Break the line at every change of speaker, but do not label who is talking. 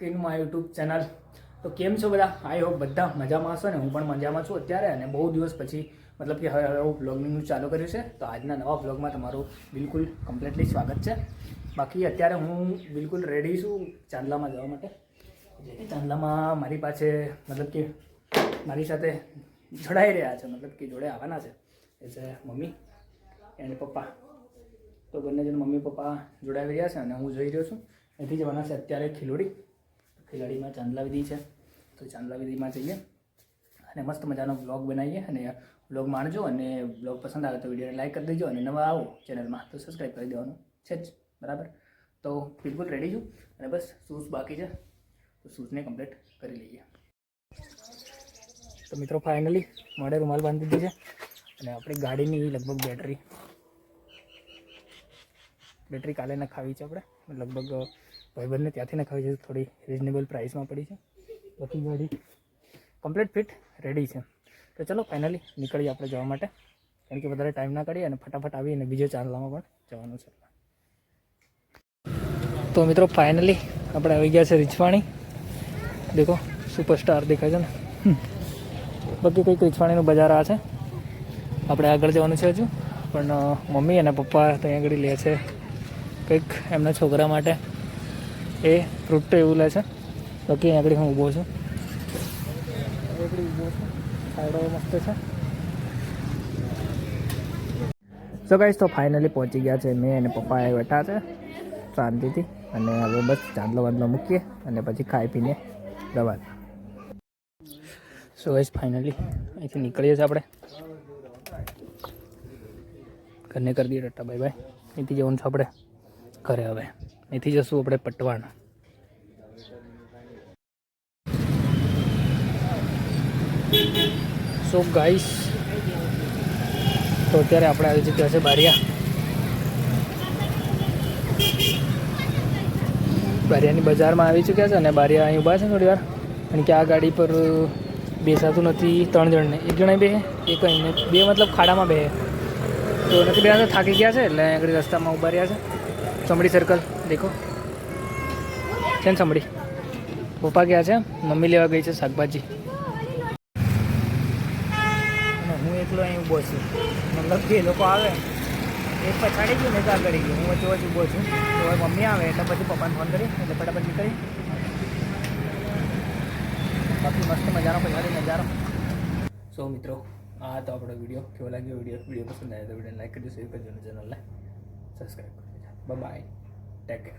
In my YouTube channel. તો કેમ છો બધા? આઈ હોપ બધા મજામાં હશો ને. હું પણ મજામાં છું અત્યારે, અને બહુ દિવસ પછી મતલબ કે હવે હું બ્લોગિંગનું ચાલુ કર્યું છે. તો આજના નવા બ્લોગમાં તમારું બિલકુલ કમ્પ્લીટલી સ્વાગત છે. બાકી અત્યારે હું બિલકુલ રેડી છું ચાંદલામાં જવા માટે. ચાંદલામાં મારી પાસે મતલબ કે મારી સાથે જોડાઈ રહ્યા છે, મતલબ કે જોડે આવવાના છે એ છે મમ્મી અને પપ્પા. તો બંને જણ મમ્મી પપ્પા જોડાવી રહ્યા છે અને હું જઈ રહ્યો છું. અહીંથી જવાના છે અત્યારે ખિલાડીમાં ચાંદલા વિધિ છે. તો ચાંદલા વિધિમાં જઈએ અને મસ્ત મજાનો બ્લોગ બનાવીએ અને બ્લોગ માણજો. અને બ્લોગ પસંદ આવે તો વિડીયોને લાઈક કરી દેજો, અને નવા આવો ચેનલમાં તો સબસ્ક્રાઈબ કરી દેવાનું છે જ, બરાબર? તો બિલકુલ રેડી છું અને બસ શૂઝ બાકી છે, તો શૂઝને કમ્પ્લીટ કરી લઈએ. તો મિત્રો ફાઇનલી મોઢે રૂમાલ બાંધી દીધી છે, અને આપણી ગાડીની લગભગ બેટરી કાલે નખાવી છે આપણે. લગભગ ભાઈબંધને ત્યાંથી નખાવી છે, થોડી રિઝનેબલ પ્રાઇસમાં પડી છે. બાકી ગાડી કમ્પ્લીટ ફિટ રેડી છે. તો ચલો ફાઇનલી નીકળીએ આપણે જવા માટે, કારણ કે વધારે ટાઈમ ના કરીએ અને ફટાફટ આવી અને બીજો ચાંદલામાં પણ જવાનું છે. તો મિત્રો ફાઇનલી આપણે આવી ગયા છે રીછવાણી. દેખો સુપરસ્ટાર દેખાય છે ને. બાકી કંઈક રીછવાણીનું બજાર આ છે. આપણે આગળ જવાનું છે હજુ, પણ મમ્મી અને પપ્પા ત્યાં આગળ લે છે કંઈક એમના છોકરા માટે. એ ફ્રૂટ તો એવું લે છે. બાકી અહીં આગળ હું ઊભો છું, સાઈડો મસ્ત છે. સો ગાઈસ, તો ફાઇનલી પહોંચી ગયા છે. મેં અને પપ્પા એ બેઠા છે શાંતિથી, અને હવે બસ ચાંદલો વાંદલો મૂકીએ અને પછી ખાઈ પીને રવાના. સો ગાઈસ ફાઇનલી અહીંથી નીકળીએ છીએ આપણે. ઘરને કરી દઈએ ટાટા બાય બાય. અહીંથી જવાનું છે આપણે ઘરે. હવે અહીંથી જશું આપણે પટવાણ. સો ગાઈસ, તો અત્યારે આપણે આવી ચૂક્યા છે બારિયાની બજારમાં આવી ચૂક્યા છે. અને બારિયા અહીં ઊભા છે થોડી વાર, કારણ કે આ ગાડી પર બેસાતું નથી 3 જણને. 1 જણા બે, એક અહીંને બે, મતલબ ખાડામાં બે. તો નથી બે થાકી ગયા છે, એટલે આગળ રસ્તામાં ઊભા રહ્યા છે. સમડી સર્કલ દેખો છે ને સમડી. પપ્પા ગયા છે, મમ્મી લેવા ગઈ છે શાકભાજી, અને હું એકલો અહીં ઊભો છું. મતલબ કે એ લોકો આવે, એક પછાડી ગયું ને એક આગળ ગયું, હું વચ્ચે વચ્ચે ઊભો છું. તો હવે મમ્મી આવે એટલે પછી પપ્પાને ફોન કરી એટલે ફટાફટ નીકળી. બાકી મસ્ત મજાનો પછાડી નજારો. સો મિત્રો, આ તો આપણો વિડીયો. કેવો લાગ્યો વિડીયો પસંદ આવે તો વિડીયોને લાઈક કરજો, શેર કરજો અને ચેનલને સબસ્ક્રાઈબ કરજો. Bye bye, take care.